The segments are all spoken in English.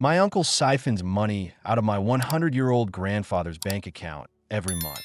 My uncle siphons money out of my 100-year-old grandfather's bank account every month.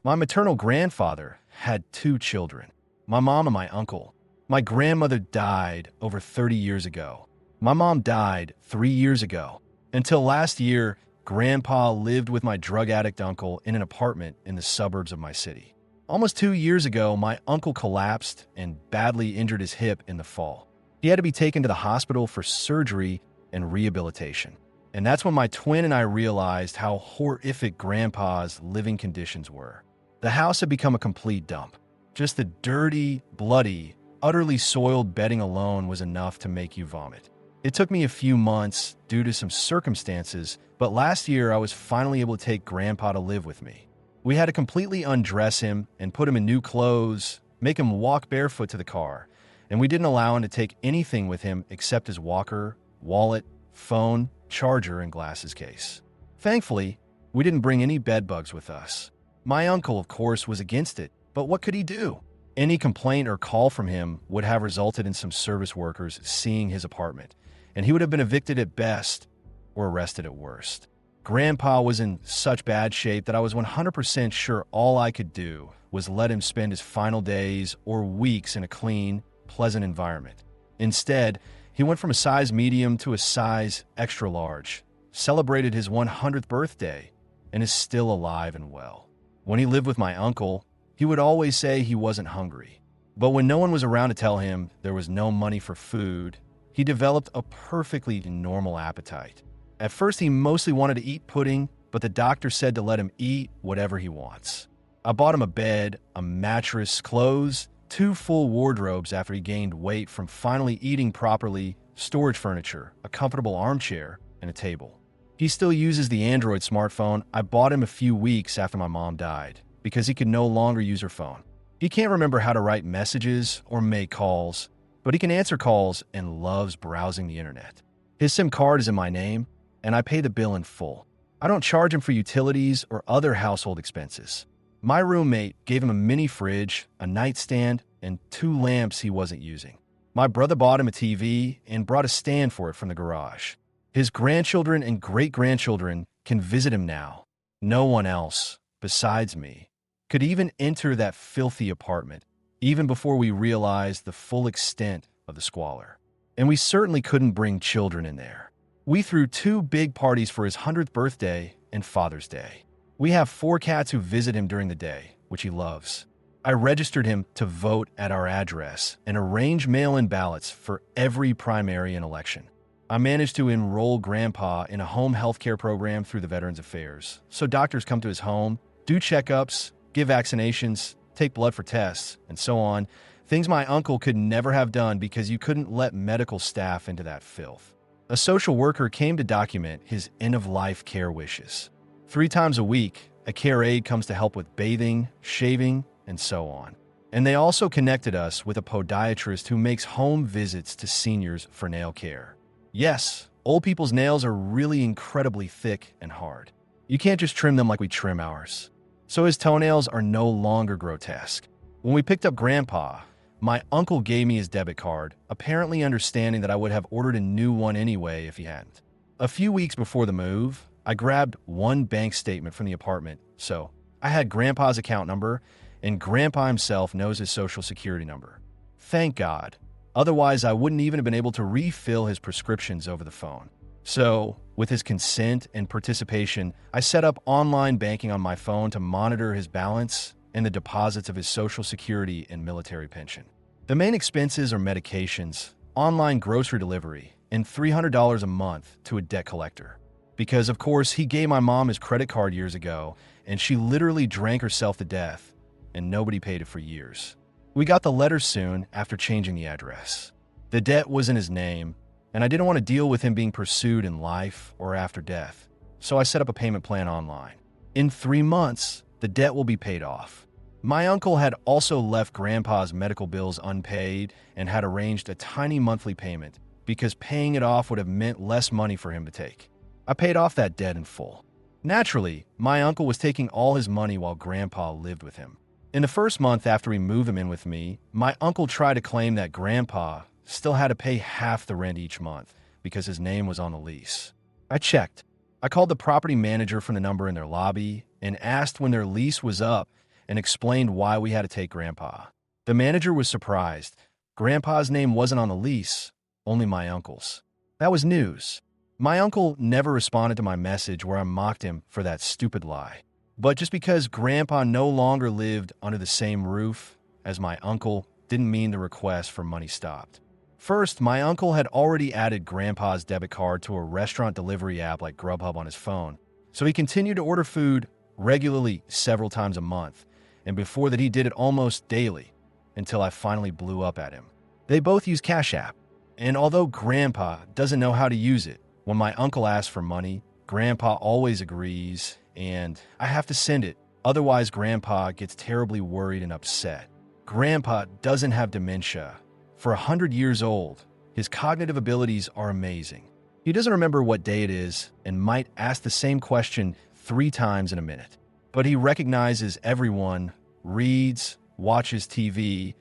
My maternal grandfather had two children, my mom and my uncle. My grandmother died over 30 years ago. My mom died 3 years ago. Until last year, Grandpa lived with my drug addict uncle in an apartment in the suburbs of my city. Almost 2 years ago, my uncle collapsed and badly injured his hip in the fall. He had to be taken to the hospital for surgery and rehabilitation. And that's when my twin and I realized how horrific Grandpa's living conditions were. The house had become a complete dump. Just the dirty, bloody, utterly soiled bedding alone was enough to make you vomit. It took me a few months due to some circumstances, but last year I was finally able to take Grandpa to live with me. We had to completely undress him and put him in new clothes, make him walk barefoot to the car, and we didn't allow him to take anything with him except his walker, wallet, phone, charger, and glasses case. Thankfully, we didn't bring any bed bugs with us. My uncle, of course, was against it, but what could he do? Any complaint or call from him would have resulted in some service workers seeing his apartment, and he would have been evicted at best or arrested at worst. Grandpa was in such bad shape that I was 100% sure all I could do was let him spend his final days or weeks in a clean, pleasant environment. Instead, he went from a size medium to a size extra large, celebrated his 100th birthday, and is still alive and well. When he lived with my uncle, he would always say he wasn't hungry. But when no one was around to tell him there was no money for food, he developed a perfectly normal appetite. At first, he mostly wanted to eat pudding, but the doctor said to let him eat whatever he wants. I bought him a bed, a mattress, clothes, 2 full wardrobes after he gained weight from finally eating properly, storage furniture, a comfortable armchair, and a table. He still uses the Android smartphone I bought him a few weeks after my mom died, because he could no longer use her phone. He can't remember how to write messages or make calls, but he can answer calls and loves browsing the internet. His SIM card is in my name, and I pay the bill in full. I don't charge him for utilities or other household expenses. My roommate gave him a mini fridge, a nightstand, and 2 lamps he wasn't using. My brother bought him a TV and brought a stand for it from the garage. His grandchildren and great-grandchildren can visit him now. No one else, besides me, could even enter that filthy apartment, even before we realized the full extent of the squalor. And we certainly couldn't bring children in there. We threw 2 big parties for his 100th birthday and Father's Day. We have 4 cats who visit him during the day, which he loves. I registered him to vote at our address and arrange mail-in ballots for every primary and election. I managed to enroll Grandpa in a home health care program through the Veterans Affairs, so doctors come to his home, do checkups, give vaccinations, take blood for tests, and so on, things my uncle could never have done because you couldn't let medical staff into that filth. A social worker came to document his end-of-life care wishes. 3 times a week, a care aide comes to help with bathing, shaving, and so on. And they also connected us with a podiatrist who makes home visits to seniors for nail care. Yes, old people's nails are really incredibly thick and hard. You can't just trim them like we trim ours. So his toenails are no longer grotesque. When we picked up Grandpa, my uncle gave me his debit card, apparently understanding that I would have ordered a new one anyway if he hadn't. A few weeks before the move, I grabbed 1 bank statement from the apartment, so I had Grandpa's account number, and Grandpa himself knows his social security number. Thank God. Otherwise, I wouldn't even have been able to refill his prescriptions over the phone. So, with his consent and participation, I set up online banking on my phone to monitor his balance and the deposits of his social security and military pension. The main expenses are medications, online grocery delivery, and $300 a month to a debt collector. Because, of course, he gave my mom his credit card years ago, and she literally drank herself to death, and nobody paid it for years. We got the letter soon after changing the address. The debt was in his name, and I didn't want to deal with him being pursued in life or after death, so I set up a payment plan online. In 3 months, the debt will be paid off. My uncle had also left Grandpa's medical bills unpaid and had arranged a tiny monthly payment because paying it off would have meant less money for him to take. I paid off that debt in full. Naturally, my uncle was taking all his money while Grandpa lived with him. In the first month after we moved him in with me, my uncle tried to claim that Grandpa still had to pay half the rent each month, because his name was on the lease. I checked. I called the property manager from the number in their lobby and asked when their lease was up and explained why we had to take Grandpa. The manager was surprised. Grandpa's name wasn't on the lease, only my uncle's. That was news. My uncle never responded to my message where I mocked him for that stupid lie. But just because Grandpa no longer lived under the same roof as my uncle didn't mean the request for money stopped. First, my uncle had already added Grandpa's debit card to a restaurant delivery app like Grubhub on his phone, so he continued to order food regularly several times a month, and before that he did it almost daily, until I finally blew up at him. They both use Cash App, and although Grandpa doesn't know how to use it, when my uncle asks for money, Grandpa always agrees, and I have to send it, otherwise Grandpa gets terribly worried and upset. Grandpa doesn't have dementia. For 100 years old, his cognitive abilities are amazing. He doesn't remember what day it is and might ask the same question 3 times in a minute. But he recognizes everyone, reads, watches TV,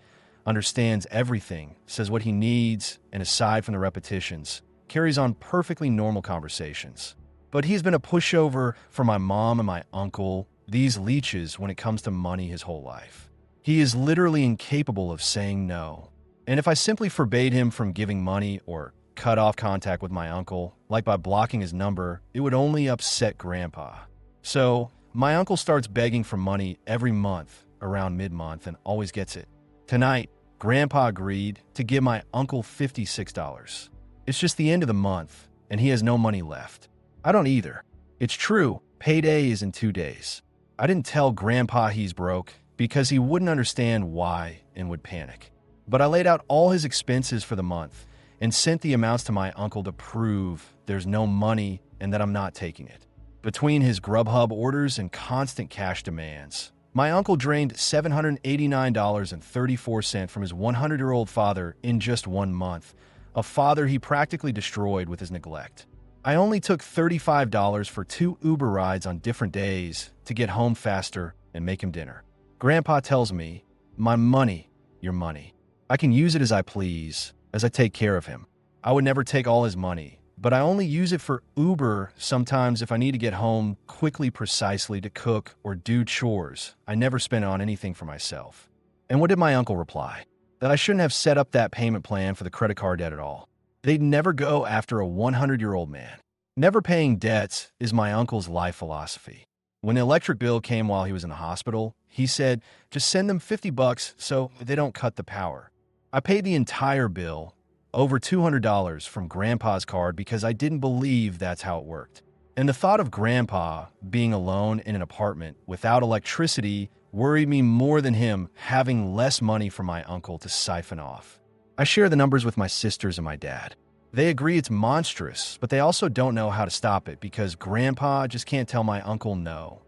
understands everything, says what he needs, and aside from the repetitions, carries on perfectly normal conversations. But he's been a pushover for my mom and my uncle, these leeches, when it comes to money his whole life. He is literally incapable of saying no. And if I simply forbade him from giving money or cut off contact with my uncle, like by blocking his number, it would only upset Grandpa. So my uncle starts begging for money every month around mid-month and always gets it. Tonight, Grandpa agreed to give my uncle $56. It's just the end of the month, and he has no money left. I don't either. It's true, payday is in 2 days. I didn't tell Grandpa he's broke because he wouldn't understand why and would panic. But I laid out all his expenses for the month and sent the amounts to my uncle to prove there's no money and that I'm not taking it. Between his Grubhub orders and constant cash demands, my uncle drained $789.34 from his 100-year-old father in just 1 month, a father he practically destroyed with his neglect. I only took $35 for 2 Uber rides on different days to get home faster and make him dinner. Grandpa tells me, "My money, your money. I can use it as I please, as I take care of him. I would never take all his money, but I only use it for Uber sometimes if I need to get home quickly, precisely to cook or do chores. I never spend it on anything for myself." And what did my uncle reply? That I shouldn't have set up that payment plan for the credit card debt at all. They'd never go after a 100-year-old man. Never paying debts is my uncle's life philosophy. When the electric bill came while he was in the hospital, he said, just send them $50 so they don't cut the power. I paid the entire bill, over $200 from Grandpa's card because I didn't believe that's how it worked. And the thought of Grandpa being alone in an apartment without electricity worried me more than him having less money from my uncle to siphon off. I share the numbers with my sisters and my dad. They agree it's monstrous, but they also don't know how to stop it because Grandpa just can't tell my uncle no.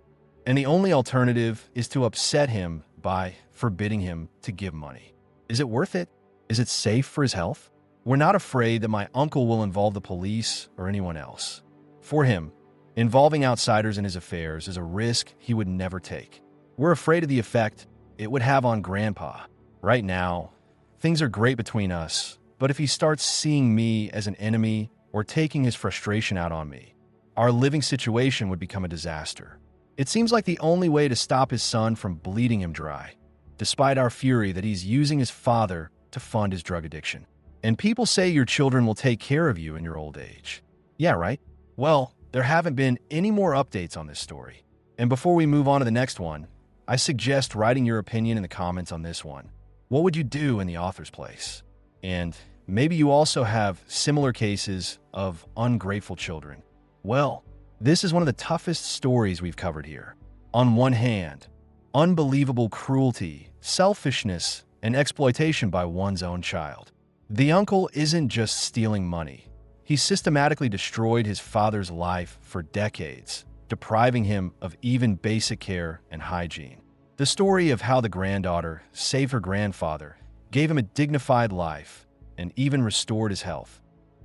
And the only alternative is to upset him by forbidding him to give money. Is it worth it? Is it safe for his health? We're not afraid that my uncle will involve the police or anyone else. For him, involving outsiders in his affairs is a risk he would never take. We're afraid of the effect it would have on Grandpa. Right now, things are great between us, but if he starts seeing me as an enemy or taking his frustration out on me, our living situation would become a disaster. It seems like the only way to stop his son from bleeding him dry, despite our fury that he's using his father to fund his drug addiction. And people say your children will take care of you in your old age. Yeah, right? Well, there haven't been any more updates on this story. And before we move on to the next one, I suggest writing your opinion in the comments on this one. What would you do in the author's place? And maybe you also have similar cases of ungrateful children. Well, this is one of the toughest stories we've covered here. On one hand, unbelievable cruelty, selfishness, and exploitation by one's own child. The uncle isn't just stealing money. He systematically destroyed his father's life for decades, depriving him of even basic care and hygiene. The story of how the granddaughter saved her grandfather, gave him a dignified life, and even restored his health.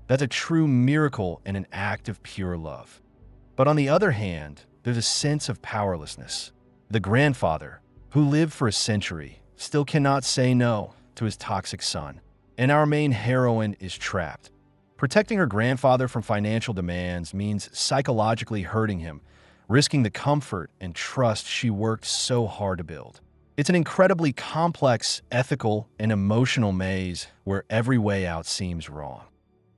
That's a true miracle and an act of pure love. But on the other hand, there's a sense of powerlessness. The grandfather, who lived for a century, still cannot say no to his toxic son. And our main heroine is trapped. Protecting her grandfather from financial demands means psychologically hurting him, risking the comfort and trust she worked so hard to build. It's an incredibly complex, ethical, and emotional maze where every way out seems wrong.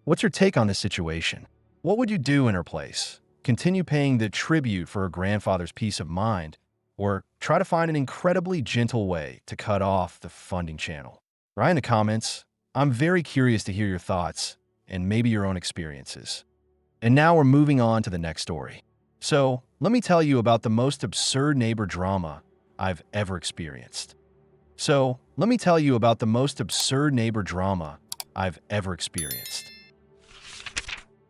What's your take on this situation? What would you do in her place? Continue paying the tribute for her grandfather's peace of mind, or try to find an incredibly gentle way to cut off the funding channel? Write in the comments. I'm very curious to hear your thoughts and maybe your own experiences. And now we're moving on to the next story. So, let me tell you about the most absurd neighbor drama I've ever experienced.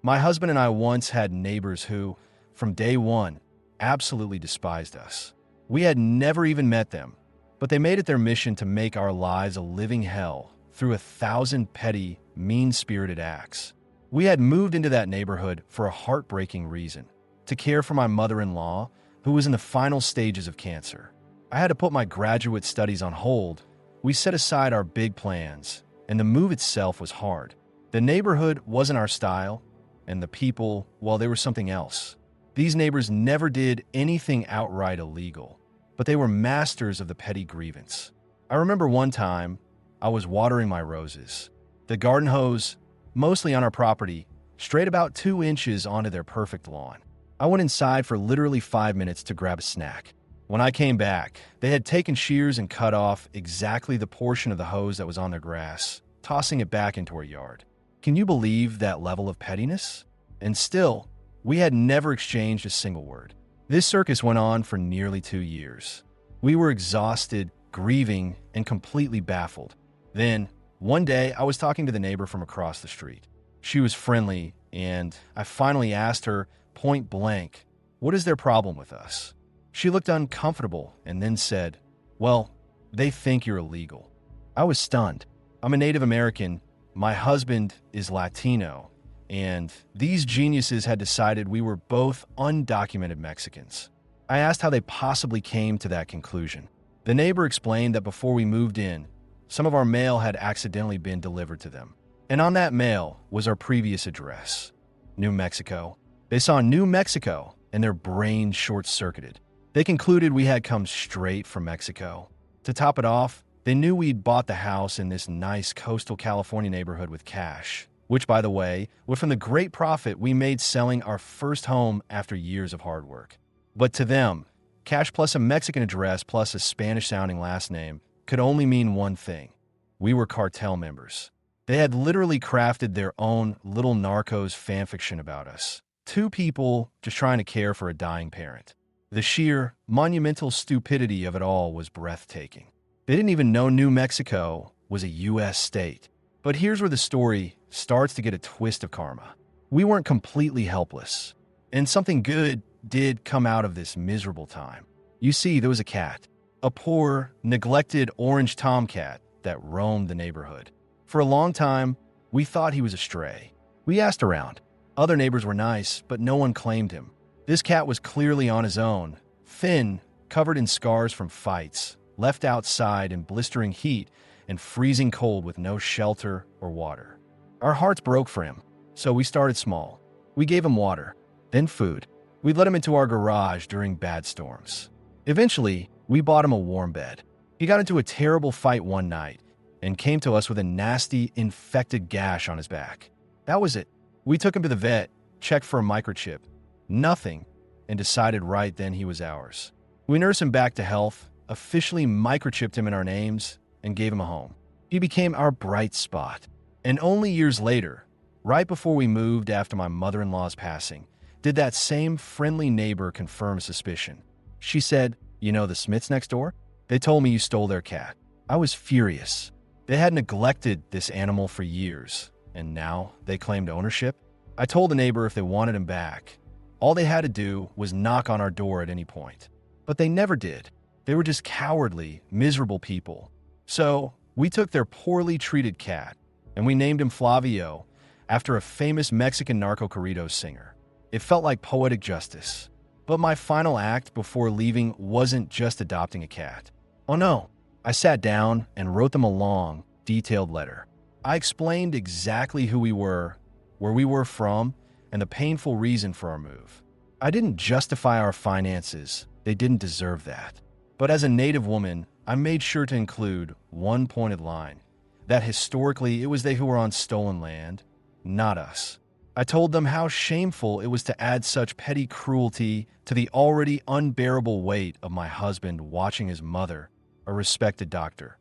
My husband and I once had neighbors who, from day one, absolutely despised us. We had never even met them, but they made it their mission to make our lives a living hell through 1,000 petty, mean-spirited acts. We had moved into that neighborhood for a heartbreaking reason: to care for my mother-in-law, who was in the final stages of cancer. I had to put my graduate studies on hold. We set aside our big plans, and the move itself was hard. The neighborhood wasn't our style, and the people, well, they were something else. These neighbors never did anything outright illegal, but they were masters of the petty grievance. I remember one time, I was watering my roses. The garden hose, mostly on our property, strayed about 2 inches onto their perfect lawn. I went inside for literally 5 minutes to grab a snack. When I came back, they had taken shears and cut off exactly the portion of the hose that was on their grass, tossing it back into our yard. Can you believe that level of pettiness? And still, we had never exchanged a single word. This circus went on for nearly 2 years. We were exhausted, grieving, and completely baffled. Then, one day, I was talking to the neighbor from across the street. She was friendly, and I finally asked her point blank, "What is their problem with us?" She looked uncomfortable and then said, "Well, they think you're illegal." I was stunned. I'm a Native American, my husband is Latino, and these geniuses had decided we were both undocumented Mexicans. I asked how they possibly came to that conclusion. The neighbor explained that before we moved in, some of our mail had accidentally been delivered to them. And on that mail was our previous address, New Mexico. They saw New Mexico, and their brains short-circuited. They concluded we had come straight from Mexico. To top it off, they knew we'd bought the house in this nice coastal California neighborhood with cash, which, by the way, was from the great profit we made selling our first home after years of hard work. But to them, cash plus a Mexican address plus a Spanish-sounding last name could only mean one thing: we were cartel members. They had literally crafted their own little Narcos fanfiction about us. 2 people just trying to care for a dying parent. The sheer, monumental stupidity of it all was breathtaking. They didn't even know New Mexico was a U.S. state. But here's where the story starts to get a twist of karma. We weren't completely helpless, and something good did come out of this miserable time. You see, there was a cat, a poor, neglected orange tomcat that roamed the neighborhood. For a long time, we thought he was a stray. We asked around. Other neighbors were nice, but no one claimed him. This cat was clearly on his own, thin, covered in scars from fights, left outside in blistering heat and freezing cold with no shelter or water. Our hearts broke for him, so we started small. We gave him water, then food. We let him into our garage during bad storms. Eventually, we bought him a warm bed. He got into a terrible fight one night and came to us with a nasty, infected gash on his back. That was it. We took him to the vet, checked for a microchip. Nothing, and decided right then he was ours. We nursed him back to health, officially microchipped him in our names, and gave him a home. He became our bright spot. And only years later, right before we moved after my mother-in-law's passing, did that same friendly neighbor confirm suspicion. She said, "You know the Smiths next door? They told me you stole their cat." I was furious. They had neglected this animal for years, and now they claimed ownership. I told the neighbor if they wanted him back, all they had to do was knock on our door at any point. But they never did. They were just cowardly, miserable people. So we took their poorly treated cat, and we named him Flavio, after a famous Mexican narco-corridos singer. It felt like poetic justice. But my final act before leaving wasn't just adopting a cat. Oh no, I sat down and wrote them a long, detailed letter. I explained exactly who we were, where we were from, and the painful reason for our move. I didn't justify our finances. They didn't deserve that. But as a Native woman, I made sure to include one pointed line, that historically it was they who were on stolen land, not us. I told them how shameful it was to add such petty cruelty to the already unbearable weight of my husband watching his mother, a respected doctor,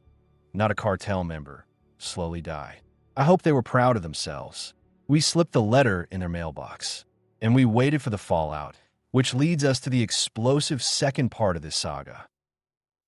not a cartel member, slowly die. I hope they were proud of themselves. We slipped the letter in their mailbox, and we waited for the fallout, which leads us to the explosive second part of this saga.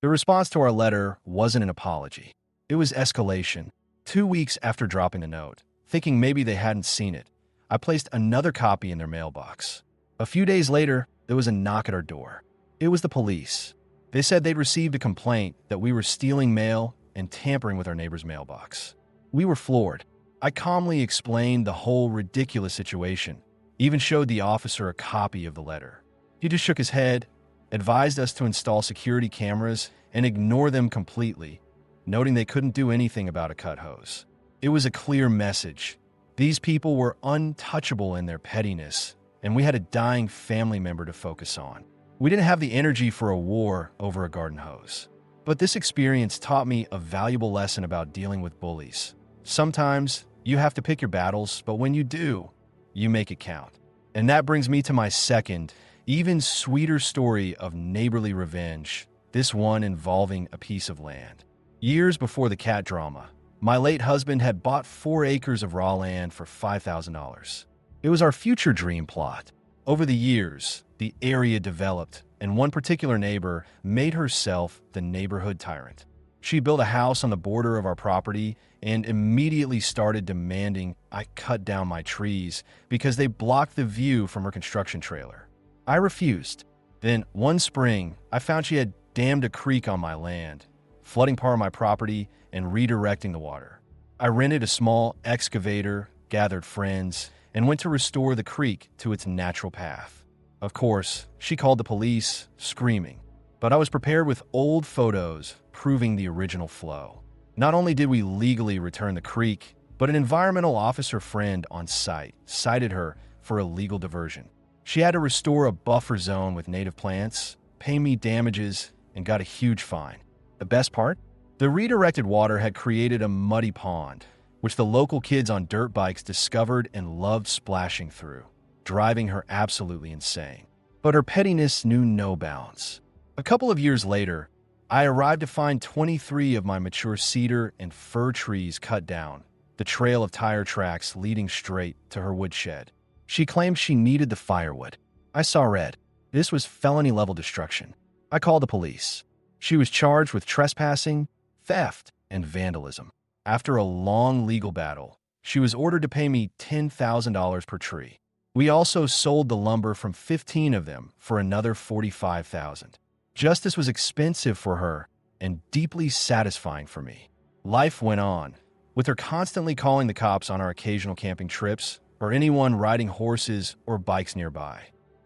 The response to our letter wasn't an apology. It was escalation. 2 weeks after dropping the note, thinking maybe they hadn't seen it, I placed another copy in their mailbox. A few days later, there was a knock at our door. It was the police. They said they'd received a complaint that we were stealing mail and tampering with our neighbor's mailbox. We were floored. I calmly explained the whole ridiculous situation, even showed the officer a copy of the letter. He just shook his head, advised us to install security cameras and ignore them completely, noting they couldn't do anything about a cut hose. It was a clear message. These people were untouchable in their pettiness, and we had a dying family member to focus on. We didn't have the energy for a war over a garden hose. But this experience taught me a valuable lesson about dealing with bullies. Sometimes you have to pick your battles, but when you do, you make it count. And that brings me to my second, even sweeter story of neighborly revenge, this one involving a piece of land. Years before the cat drama, my late husband had bought 4 acres of raw land for $5,000. It was our future dream plot. Over the years, the area developed, and one particular neighbor made herself the neighborhood tyrant. She built a house on the border of our property and immediately started demanding I cut down my trees because they blocked the view from her construction trailer. I refused. Then, one spring, I found she had dammed a creek on my land, flooding part of my property and redirecting the water. I rented a small excavator, gathered friends, and went to restore the creek to its natural path. Of course, she called the police, screaming, but I was prepared with old photos proving the original flow. Not only did we legally return the creek, but an environmental officer friend on site cited her for illegal diversion. She had to restore a buffer zone with native plants, pay me damages, and got a huge fine. The best part? The redirected water had created a muddy pond, which the local kids on dirt bikes discovered and loved splashing through, driving her absolutely insane. But her pettiness knew no bounds. A couple of years later, I arrived to find 23 of my mature cedar and fir trees cut down, the trail of tire tracks leading straight to her woodshed. She claimed she needed the firewood. I saw red. This was felony-level destruction. I called the police. She was charged with trespassing, theft, and vandalism. After a long legal battle, she was ordered to pay me $10,000 per tree. We also sold the lumber from 15 of them for another $45,000. Justice was expensive for her and deeply satisfying for me. Life went on, with her constantly calling the cops on our occasional camping trips or anyone riding horses or bikes nearby.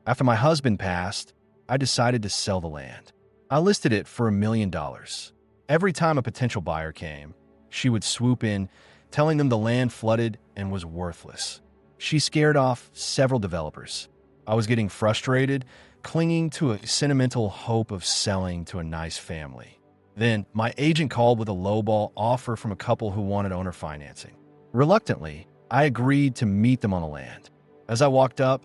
After my husband passed, I decided to sell the land. I listed it for $1 million. Every time a potential buyer came, she would swoop in, telling them the land flooded and was worthless. She scared off several developers. I was getting frustrated, clinging to a sentimental hope of selling to a nice family. Then, my agent called with a lowball offer from a couple who wanted owner financing. Reluctantly, I agreed to meet them on the land. As I walked up,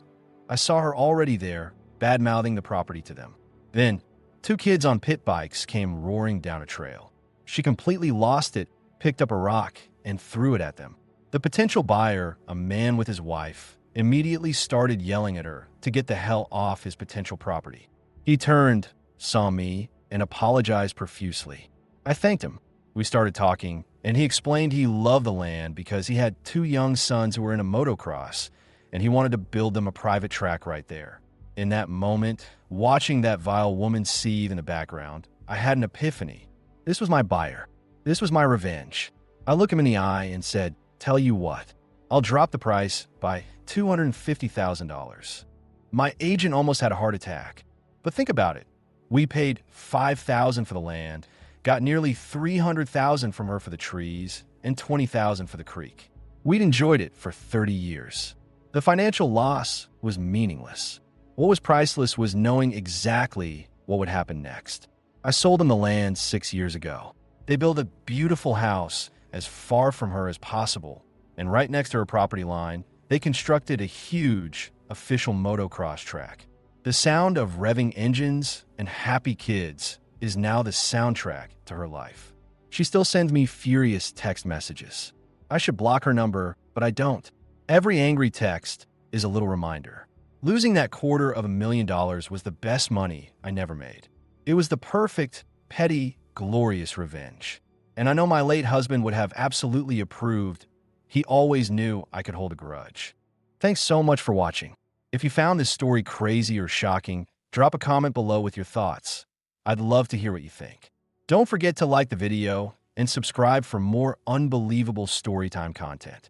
I saw her already there, bad-mouthing the property to them. Then, 2 kids on pit bikes came roaring down a trail. She completely lost it, picked up a rock, and threw it at them. The potential buyer, a man with his wife, immediately started yelling at her to get the hell off his potential property. He turned, saw me, and apologized profusely. I thanked him. We started talking, and he explained he loved the land because he had 2 young sons who were in a motocross, and he wanted to build them a private track right there. In that moment, watching that vile woman seethe in the background, I had an epiphany. This was my buyer. This was my revenge. I looked him in the eye and said, "Tell you what, I'll drop the price by $250,000. My agent almost had a heart attack. But think about it. We paid $5,000 for the land, got nearly $300,000 from her for the trees, and $20,000 for the creek. We'd enjoyed it for 30 years. The financial loss was meaningless. What was priceless was knowing exactly what would happen next. I sold them the land 6 years ago. They built a beautiful house as far from her as possible, and right next to her property line, they constructed a huge official motocross track. The sound of revving engines and happy kids is now the soundtrack to her life. She still sends me furious text messages. I should block her number, but I don't. Every angry text is a little reminder. Losing that $250,000 was the best money I never made. It was the perfect, petty, glorious revenge. And I know my late husband would have absolutely approved. He always knew I could hold a grudge. Thanks so much for watching. If you found this story crazy or shocking, drop a comment below with your thoughts. I'd love to hear what you think. Don't forget to like the video and subscribe for more unbelievable storytime content.